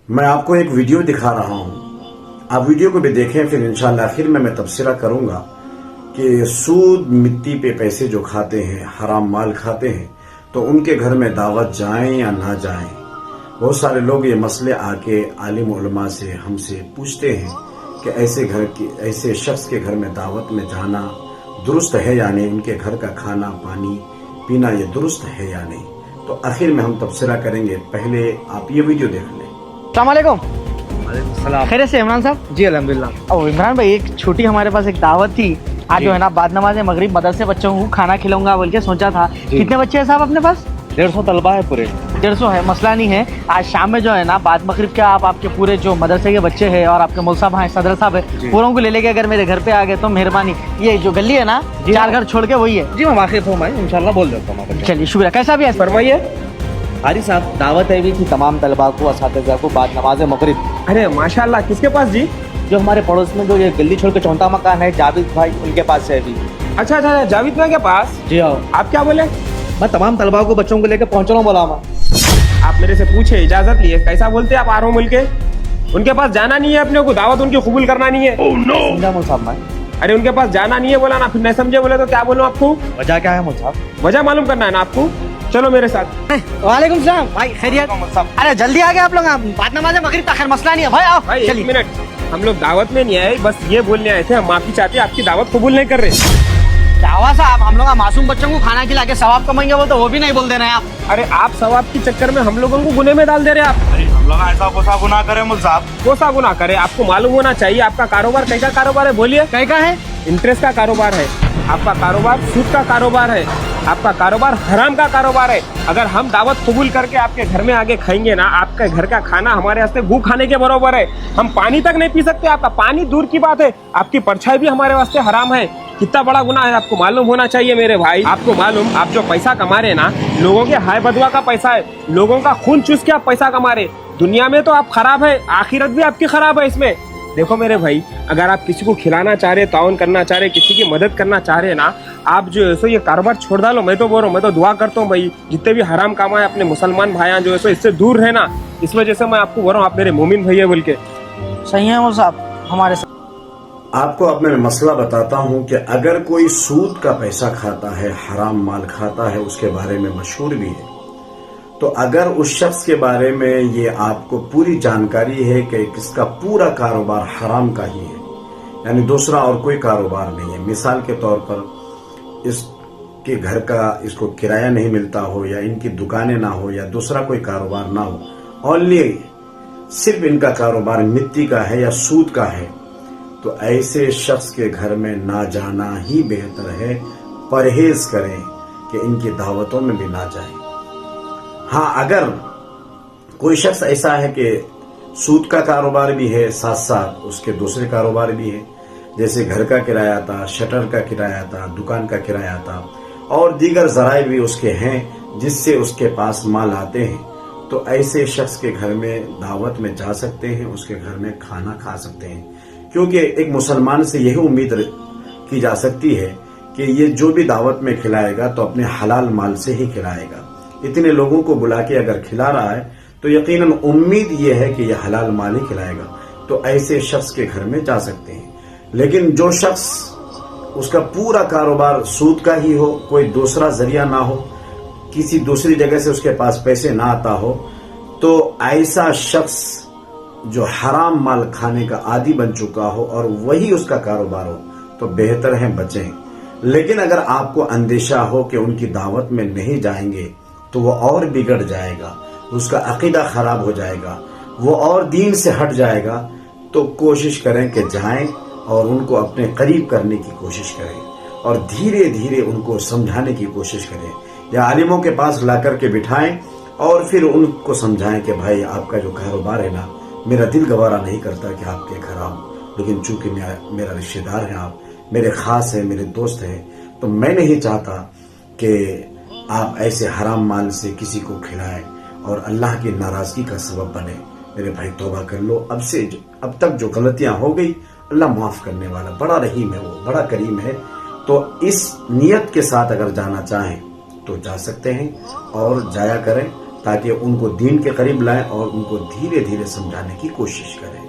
मैं आपको एक वीडियो दिखा रहा हूं, आप वीडियो को भी देखें, फिर इंशाल्लाह आखिर में मैं तबसरा करूंगा कि सूद मिट्टी पे पैसे जो खाते हैं, हराम माल खाते हैं, तो उनके घर में दावत जाएं या ना जाएं। बहुत सारे लोग ये मसले आके आलिम उलमा से हमसे पूछते हैं कि ऐसे शख्स के घर में दावत में जाना दुरुस्त है या नहीं, उनके घर का खाना पानी पीना ये दुरुस्त है या नहीं। तो आखिर में हम तबसरा करेंगे, पहले आप ये वीडियो देख लें। अस्सलामुअलैकुम। खैरियत से इमरान साहब? जी अल्हम्दुलिल्लाह। और इमरान भाई, एक छोटी हमारे पास एक दावत थी आज, जो है ना बाद नमाज मगरिब मदरसे बच्चों को खाना खिलाऊंगा बोल के सोचा था। कितने बच्चे हैं साहब अपने पास? 150 तलबा है पूरे। 150 है, मसला नहीं है। आज शाम में जो है ना बाद मगरिब के आप आपके पूरे जो मदरसे के बच्चे हैं और आपके मौल साहब हैं, सदर साहब है, पूरों को ले लेके अगर मेरे घर पे आ गए तो मेहरबानी। ये जो गली है ना 4 घर छोड़ के वही है जी, मैं वाकिफ हूँ, मैं इंशाल्लाह बोल देता हूँ। चलिए शुक्रिया। कैसा भी है? फरमाइए। हारी साहब, दावत है भी कि तमाम तलबा को असातिज़ा को बाद नमाज मगरिब। अरे माशाल्लाह, किसके पास जी? जो हमारे पड़ोस में जो ये गली छोड़ के चौथा मकान है, जावेद भाई, उनके पास है अभी। अच्छा, जावेद भाई के पास? जी हाँ। आप क्या बोले? मैं तमाम तलबा को बच्चों को लेकर पहुंच रहा हूँ। बोला आप मेरे से पूछे, इजाजत लिए, कैसा बोलते आप आ रहा हूँ मिल के? उनके पास जाना नहीं है, अपने को दावत उनकी कबूल करना नहीं है। समझा मौल साहब? मैं अरे उनके पास जाना नहीं है बोला ना, फिर नहीं समझे बोले तो क्या बोलूं आपको? वजह क्या है मौल साहब? वजह मालूम करना है ना आपको? चलो मेरे साथ। वालेकुम सलाम भाई, खैरियत? अरे जल्दी आ गए आप लोग, बाद नमाज मगरिब का खैर मसला नहीं है भाई। आओ भाई एक मिनट, हम लोग दावत में नहीं आए, बस ये बोलने आए थे, हम माफी चाहते हैं, आपकी दावत कबूल नहीं कर रहे। क्या हुआ साहब? हम लोग मासूम बच्चों को खाना खिला के सवाब कमाएंगे बोलते, वो भी नहीं बोल दे रहे हैं आप। अरे आप सवाब के चक्कर में हम लोगों को गुने में डाल दे रहे हैं आप। अरे हम लोग ऐसा कोसा गुनाह करे मुझ साहब? कोसा गुनाह करे? आपको मालूम होना चाहिए आपका कारोबार कैसा कारोबार है। बोलिए। कैसा है? इंटरेस्ट का कारोबार है आपका कारोबार, सूद का कारोबार है आपका कारोबार, हराम का कारोबार है। अगर हम दावत कबूल करके आपके घर में आगे खाएंगे ना, आपके घर का खाना हमारे वास्ते गू खाने के बराबर है। हम पानी तक नहीं पी सकते, आपका पानी दूर की बात है, आपकी परछाई भी हमारे वास्ते हराम है। कितना बड़ा गुनाह है, आपको मालूम होना चाहिए मेरे भाई। आपको मालूम, आप जो पैसा कमा रहे ना, लोगों के हाय बदवा का पैसा है, लोगों का खून चूस के आप पैसा कमा रहे। दुनिया में तो आप खराब है, आखिरत भी आपकी खराब है इसमें। देखो मेरे भाई, अगर आप किसी को खिलाना चाह रहे, ताउन करना चाह रहे, किसी की मदद करना चाह रहे ना, आप जो है सो ये कारोबार छोड़ डालो। मैं तो बोल रहा हूँ, मैं तो दुआ करता हूँ भाई, जितने भी हराम काम है अपने मुसलमान भाइयां जो है सो इससे दूर रहना। इस वजह से मैं आपको बोल रहा हूँ, आप मेरे मोमिन भैया बोल के। सही है वो साहब हमारे साथ। आपको अब मैं मसला बताता हूं कि अगर कोई सूद का पैसा खाता है, हराम माल खाता है, उसके बारे में मशहूर भी है, तो अगर उस शख्स के बारे में ये आपको पूरी जानकारी है कि किसका पूरा कारोबार हराम का ही है, यानी दूसरा और कोई कारोबार नहीं है, मिसाल के तौर पर इसके घर का इसको किराया नहीं मिलता हो, या इनकी दुकानें ना हो, या दूसरा कोई कारोबार ना हो, ओनली सिर्फ इनका कारोबार मिट्टी का है या सूद का है, तो ऐसे शख्स के घर में ना जाना ही बेहतर है। परहेज करें कि इनकी दावतों में भी ना जाएं। हाँ, अगर कोई शख्स ऐसा है कि सूद का कारोबार भी है, साथ साथ उसके दूसरे कारोबार भी है, जैसे घर का किराया था, शटर का किराया था, दुकान का किराया था, और दीगर जराए भी उसके हैं जिससे उसके पास माल आते हैं, तो ऐसे शख्स के घर में दावत में जा सकते हैं, उसके घर में खाना खा सकते हैं। क्योंकि एक मुसलमान से यही उम्मीद की जा सकती है कि ये जो भी दावत में खिलाएगा तो अपने हलाल माल से ही खिलाएगा। इतने लोगों को बुला के अगर खिला रहा है तो यकीनन उम्मीद ये है कि यह हलाल माल ही खिलाएगा, तो ऐसे शख्स के घर में जा सकते हैं। लेकिन जो शख्स उसका पूरा कारोबार सूद का ही हो, कोई दूसरा जरिया ना हो, किसी दूसरी जगह से उसके पास पैसे ना आता हो, तो ऐसा शख्स जो हराम माल खाने का आदी बन चुका हो और वही उसका कारोबार हो, तो बेहतर है बचें। लेकिन अगर आपको अंदेशा हो कि उनकी दावत में नहीं जाएंगे तो वो और बिगड़ जाएगा, उसका अकीदा खराब हो जाएगा, वो और दीन से हट जाएगा, तो कोशिश करें कि जाएं और उनको अपने करीब करने की कोशिश करें और धीरे धीरे उनको समझाने की कोशिश करें, या आलिमों के पास ला करके बिठाएं और फिर उनको समझाएं कि भाई आपका जो कारोबार है ना, मेरा दिल गवारा नहीं करता कि आपके घर आऊं, लेकिन चूंकि मेरा रिश्तेदार है, आप मेरे खास है, मेरे दोस्त हैं, तो मैं नहीं चाहता कि आप ऐसे हराम माल से किसी को खिलाएं और अल्लाह की नाराजगी का सबब बने। मेरे भाई तौबा कर लो, अब तक जो गलतियां हो गई, अल्लाह माफ करने वाला, बड़ा रहीम है, वो बड़ा करीम है। तो इस नियत के साथ अगर जाना चाहें तो जा सकते हैं और जाया करें। تاکہ ان کو دین کے قریب لائیں اور ان کو دھیرے دھیرے سمجھانے کی کوشش کریں.